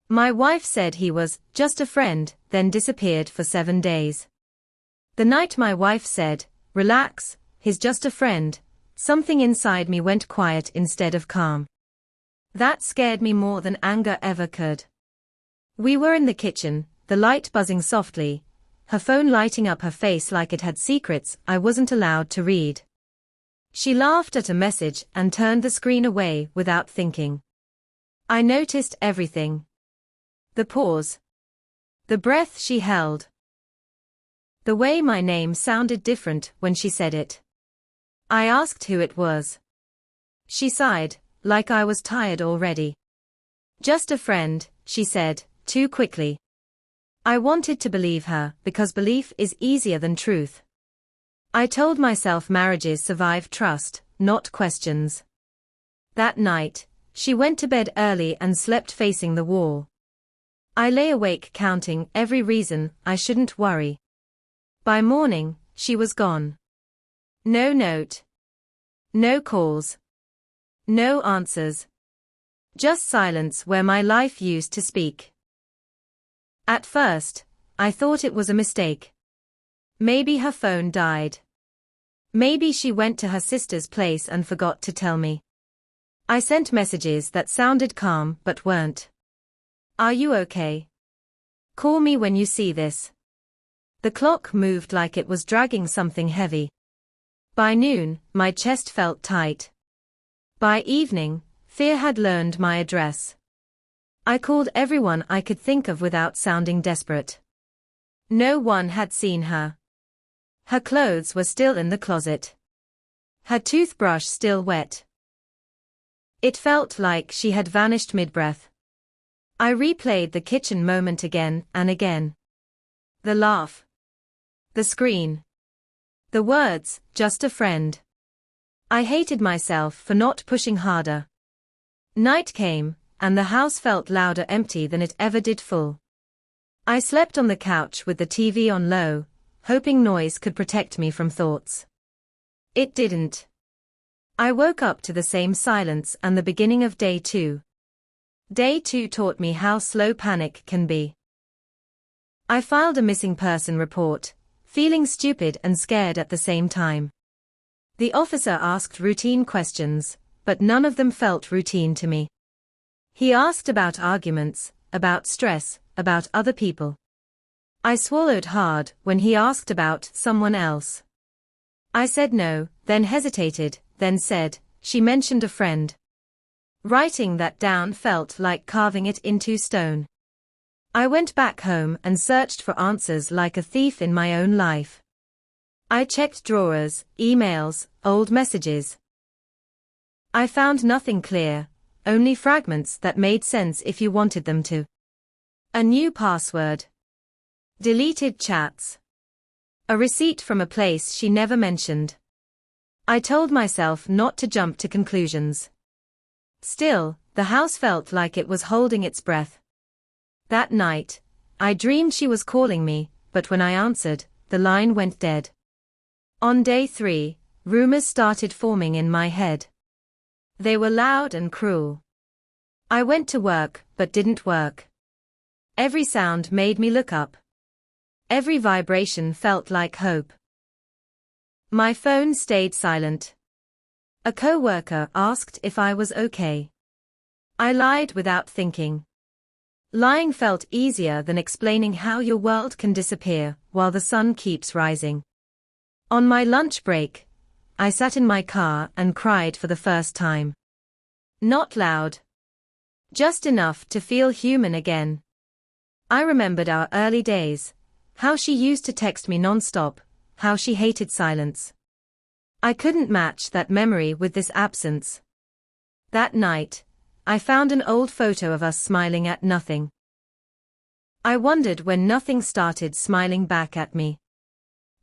My wife said he was just a friend, then disappeared for 7 days. The night my wife said, "Relax, he's just a friend," something inside me went quiet instead of calm. That scared me more than anger ever could. We were in the kitchen, the light buzzing softly, her phone lighting up her face like it had secrets I wasn't allowed to read. She laughed at a message and turned the screen away without thinking. I noticed everything. The pause. The breath she held. The way my name sounded different when she said it. I asked who it was. She sighed, like I was tired already. "Just a friend," she said, too quickly. I wanted to believe her, because belief is easier than truth. I told myself marriages survive trust, not questions. That night, she went to bed early and slept facing the wall. I lay awake counting every reason I shouldn't worry. By morning, she was gone. No note. No calls. No answers. Just silence where my life used to speak. At first, I thought it was a mistake. Maybe her phone died. Maybe she went to her sister's place and forgot to tell me. I sent messages that sounded calm but weren't. "Are you okay? Call me when you see this." The clock moved like it was dragging something heavy. By noon, my chest felt tight. By evening, fear had learned my address. I called everyone I could think of without sounding desperate. No one had seen her. Her clothes were still in the closet. Her toothbrush still wet. It felt like she had vanished mid-breath. I replayed the kitchen moment again and again. The laugh. The screen. The words, "just a friend." I hated myself for not pushing harder. Night came, and the house felt louder empty than it ever did full. I slept on the couch with the TV on low, hoping noise could protect me from thoughts. It didn't. I woke up to the same silence and the beginning of day 2. Day 2 taught me how slow panic can be. I filed a missing person report, feeling stupid and scared at the same time. The officer asked routine questions, but none of them felt routine to me. He asked about arguments, about stress, about other people. I swallowed hard when he asked about someone else. I said no, then hesitated, then said, "She mentioned a friend." Writing that down felt like carving it into stone. I went back home and searched for answers like a thief in my own life. I checked drawers, emails, old messages. I found nothing clear, only fragments that made sense if you wanted them to. A new password. Deleted chats. A receipt from a place she never mentioned. I told myself not to jump to conclusions. Still, the house felt like it was holding its breath. That night, I dreamed she was calling me, but when I answered, the line went dead. On day 3, rumors started forming in my head. They were loud and cruel. I went to work, but didn't work. Every sound made me look up. Every vibration felt like hope. My phone stayed silent. A coworker asked if I was okay. I lied without thinking. Lying felt easier than explaining how your world can disappear while the sun keeps rising. On my lunch break, I sat in my car and cried for the first time. Not loud. Just enough to feel human again. I remembered our early days, how she used to text me non-stop, how she hated silence. I couldn't match that memory with this absence. That night, I found an old photo of us smiling at nothing. I wondered when nothing started smiling back at me.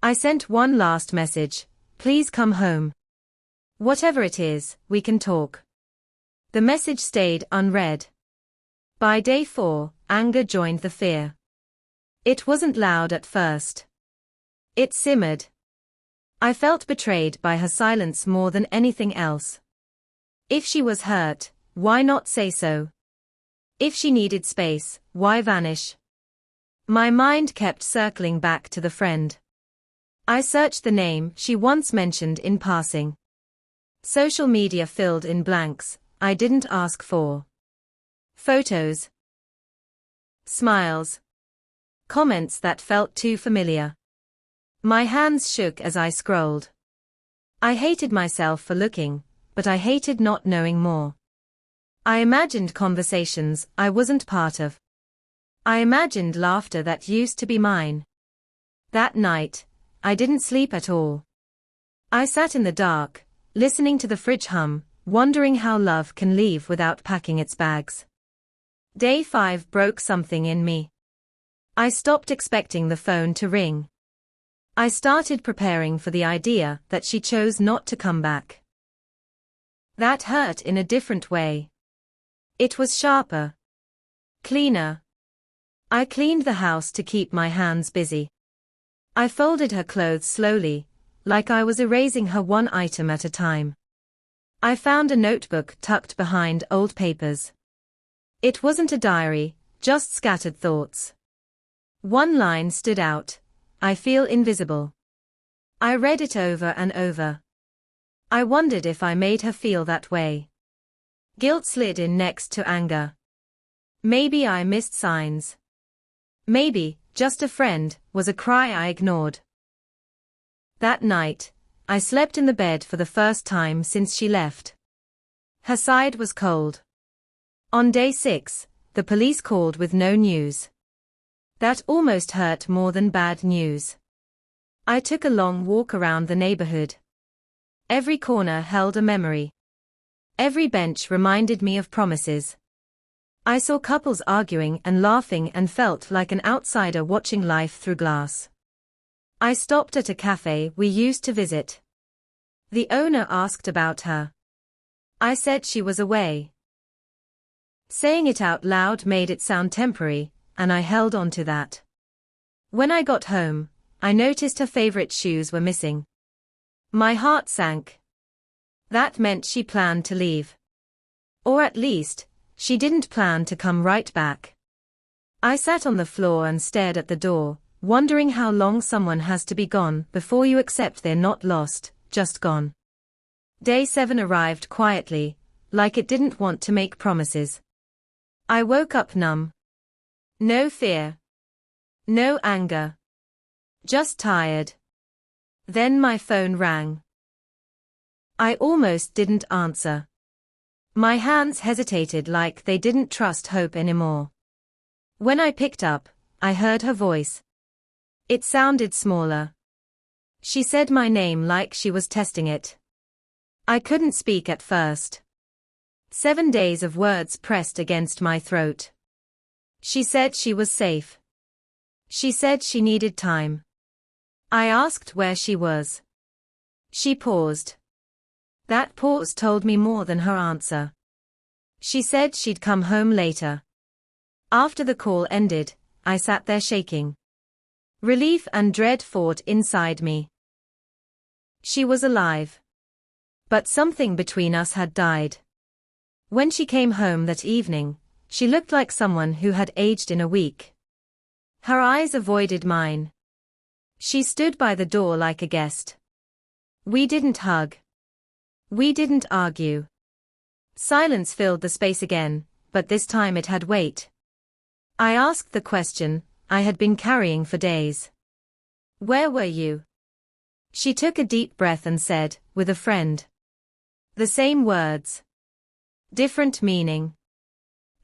I sent one last message, "Please come home. Whatever it is, we can talk." The message stayed unread. By day 4, anger joined the fear. It wasn't loud at first. It simmered. I felt betrayed by her silence more than anything else. If she was hurt, why not say so? If she needed space, why vanish? My mind kept circling back to the friend. I searched the name she once mentioned in passing. Social media filled in blanks I didn't ask for. Photos. Smiles. Comments that felt too familiar. My hands shook as I scrolled. I hated myself for looking, but I hated not knowing more. I imagined conversations I wasn't part of. I imagined laughter that used to be mine. That night, I didn't sleep at all. I sat in the dark, listening to the fridge hum, wondering how love can leave without packing its bags. Day 5 broke something in me. I stopped expecting the phone to ring. I started preparing for the idea that she chose not to come back. That hurt in a different way. It was sharper. Cleaner. I cleaned the house to keep my hands busy. I folded her clothes slowly, like I was erasing her one item at a time. I found a notebook tucked behind old papers. It wasn't a diary, just scattered thoughts. One line stood out. I feel invisible. I read it over and over. I wondered if I made her feel that way. Guilt slid in next to anger. Maybe I missed signs. Maybe, just a friend, was a cry I ignored. That night, I slept in the bed for the first time since she left. Her side was cold. On day 6, the police called with no news. That almost hurt more than bad news. I took a long walk around the neighborhood. Every corner held a memory. Every bench reminded me of promises. I saw couples arguing and laughing and felt like an outsider watching life through glass. I stopped at a cafe we used to visit. The owner asked about her. I said she was away. Saying it out loud made it sound temporary, and I held on to that. When I got home, I noticed her favorite shoes were missing. My heart sank. That meant she planned to leave. Or at least, she didn't plan to come right back. I sat on the floor and stared at the door, wondering how long someone has to be gone before you accept they're not lost, just gone. Day 7 arrived quietly, like it didn't want to make promises. I woke up numb. No fear. No anger. Just tired. Then my phone rang. I almost didn't answer. My hands hesitated like they didn't trust hope anymore. When I picked up, I heard her voice. It sounded smaller. She said my name like she was testing it. I couldn't speak at first. 7 days of words pressed against my throat. She said she was safe. She said she needed time. I asked where she was. She paused. That pause told me more than her answer. She said she'd come home later. After the call ended, I sat there shaking. Relief and dread fought inside me. She was alive. But something between us had died. When she came home that evening, she looked like someone who had aged in a week. Her eyes avoided mine. She stood by the door like a guest. We didn't hug. We didn't argue. Silence filled the space again, but this time it had weight. I asked the question I had been carrying for days. Where were you? She took a deep breath and said, with a friend. The same words. Different meaning.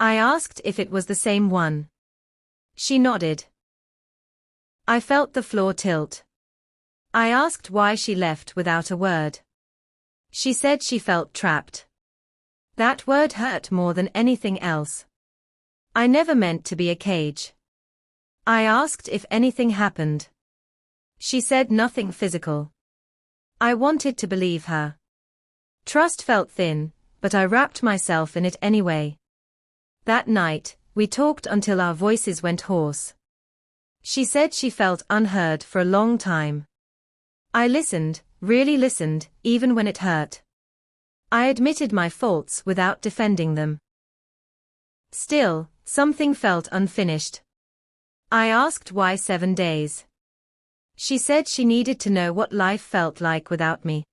I asked if it was the same one. She nodded. I felt the floor tilt. I asked why she left without a word. She said she felt trapped. That word hurt more than anything else. I never meant to be a cage. I asked if anything happened. She said nothing physical. I wanted to believe her. Trust felt thin, but I wrapped myself in it anyway. That night, we talked until our voices went hoarse. She said she felt unheard for a long time. I listened, really listened, even when it hurt. I admitted my faults without defending them. Still, something felt unfinished. I asked why 7 days. She said she needed to know what life felt like without me.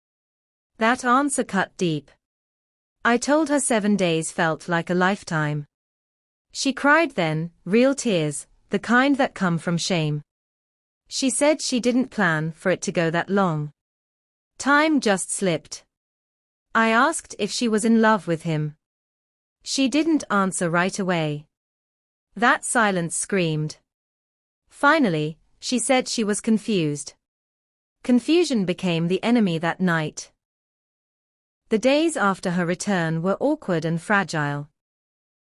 That answer cut deep. I told her 7 days felt like a lifetime. She cried then, real tears, the kind that come from shame. She said she didn't plan for it to go that long. Time just slipped. I asked if she was in love with him. She didn't answer right away. That silence screamed. Finally, she said she was confused. Confusion became the enemy that night. The days after her return were awkward and fragile.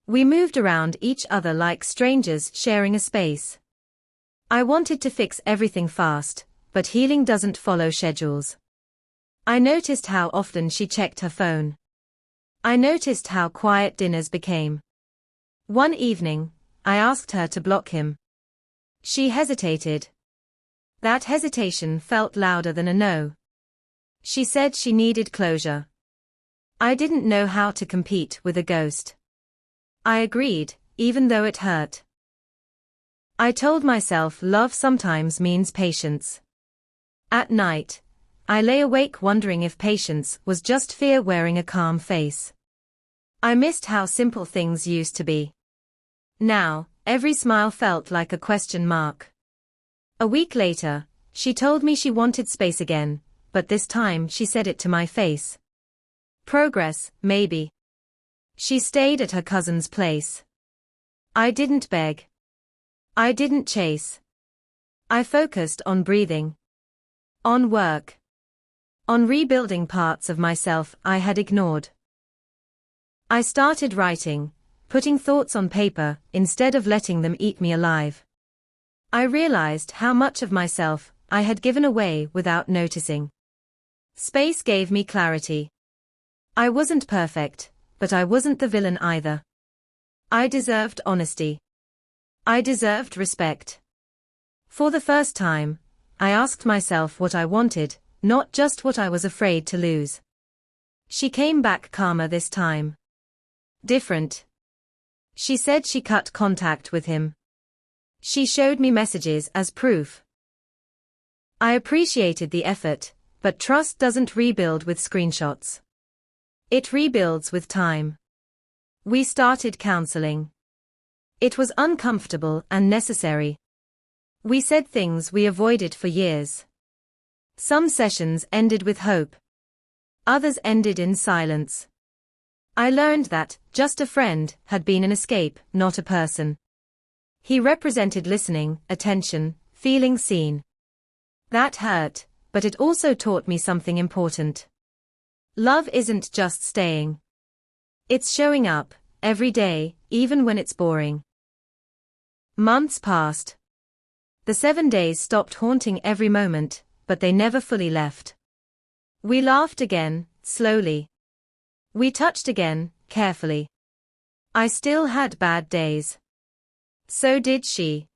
We moved around each other like strangers sharing a space. I wanted to fix everything fast, but healing doesn't follow schedules. I noticed how often she checked her phone. I noticed how quiet dinners became. One evening, I asked her to block him. She hesitated. That hesitation felt louder than a no. She said she needed closure. I didn't know how to compete with a ghost. I agreed, even though it hurt. I told myself love sometimes means patience. At night, I lay awake wondering if patience was just fear wearing a calm face. I missed how simple things used to be. Now, every smile felt like a question mark. A week later, she told me she wanted space again, but this time she said it to my face. Progress, maybe. She stayed at her cousin's place. I didn't beg. I didn't chase. I focused on breathing. On work. On rebuilding parts of myself I had ignored. I started writing, putting thoughts on paper instead of letting them eat me alive. I realized how much of myself I had given away without noticing. Space gave me clarity. I wasn't perfect, but I wasn't the villain either. I deserved honesty. I deserved respect. For the first time, I asked myself what I wanted, not just what I was afraid to lose. She came back calmer this time. Different. She said she cut contact with him. She showed me messages as proof. I appreciated the effort, but trust doesn't rebuild with screenshots. It rebuilds with time. We started counseling. It was uncomfortable and necessary. We said things we avoided for years. Some sessions ended with hope. Others ended in silence. I learned that just a friend had been an escape, not a person. He represented listening, attention, feeling seen. That hurt, but it also taught me something important. Love isn't just staying. It's showing up, every day, even when it's boring. Months passed. The 7 days stopped haunting every moment, but they never fully left. We laughed again, slowly. We touched again, carefully. I still had bad days. So did she.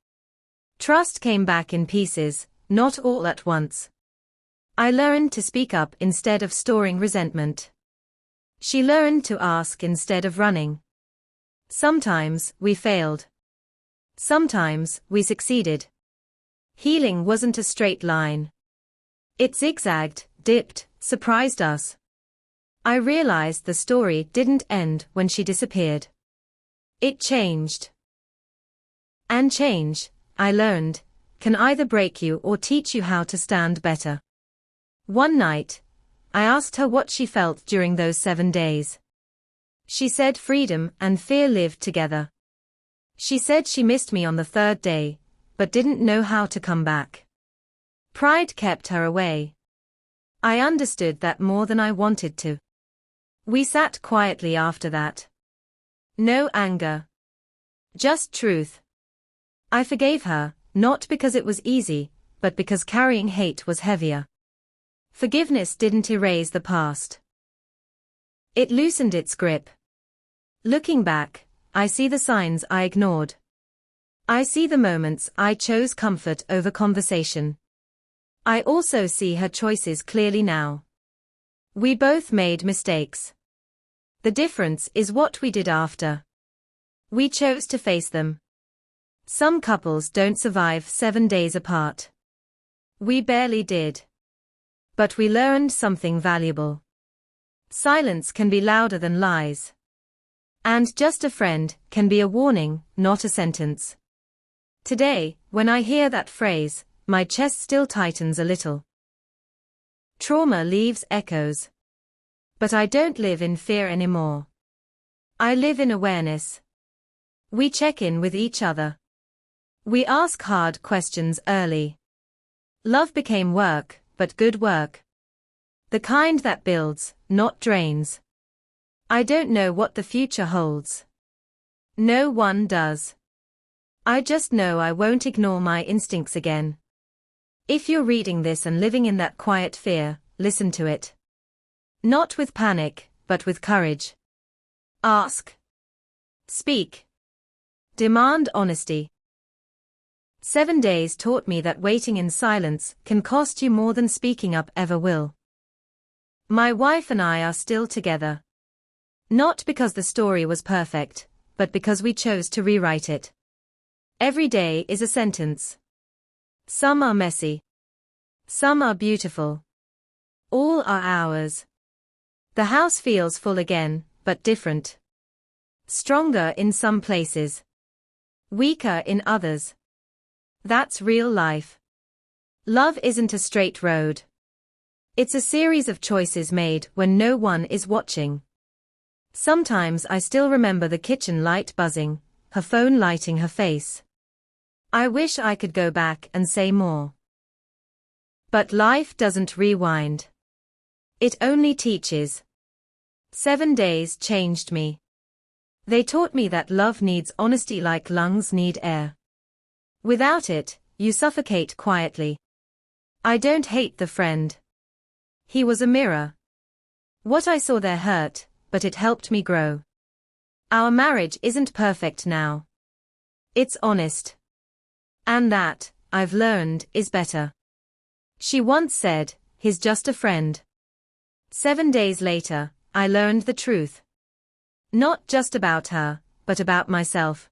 Trust came back in pieces, not all at once. I learned to speak up instead of storing resentment. She learned to ask instead of running. Sometimes we failed. Sometimes we succeeded. Healing wasn't a straight line. It zigzagged, dipped, surprised us. I realized the story didn't end when she disappeared. It changed. And change, I learned, can either break you or teach you how to stand better. One night, I asked her what she felt during those 7 days. She said freedom and fear lived together. She said she missed me on the 3rd day, but didn't know how to come back. Pride kept her away. I understood that more than I wanted to. We sat quietly after that. No anger. Just truth. I forgave her, not because it was easy, but because carrying hate was heavier. Forgiveness didn't erase the past. It loosened its grip. Looking back, I see the signs I ignored. I see the moments I chose comfort over conversation. I also see her choices clearly now. We both made mistakes. The difference is what we did after. We chose to face them. Some couples don't survive 7 days apart. We barely did. But we learned something valuable. Silence can be louder than lies. And just a friend can be a warning, not a sentence. Today, when I hear that phrase, my chest still tightens a little. Trauma leaves echoes. But I don't live in fear anymore. I live in awareness. We check in with each other. We ask hard questions early. Love became work, but good work. The kind that builds, not drains. I don't know what the future holds. No one does. I just know I won't ignore my instincts again. If you're reading this and living in that quiet fear, listen to it. Not with panic, but with courage. Ask. Speak. Demand honesty. 7 days taught me that waiting in silence can cost you more than speaking up ever will. My wife and I are still together. Not because the story was perfect, but because we chose to rewrite it. Every day is a sentence. Some are messy. Some are beautiful. All are ours. The house feels full again, but different. Stronger in some places. Weaker in others. That's real life. Love isn't a straight road. It's a series of choices made when no one is watching. Sometimes I still remember the kitchen light buzzing, her phone lighting her face. I wish I could go back and say more. But life doesn't rewind. It only teaches. 7 days changed me. They taught me that love needs honesty like lungs need air. Without it, you suffocate quietly. I don't hate the friend. He was a mirror. What I saw there hurt, but it helped me grow. Our marriage isn't perfect now. It's honest. And that, I've learned, is better. She once said, he's just a friend. 7 days later, I learned the truth. Not just about her, but about myself.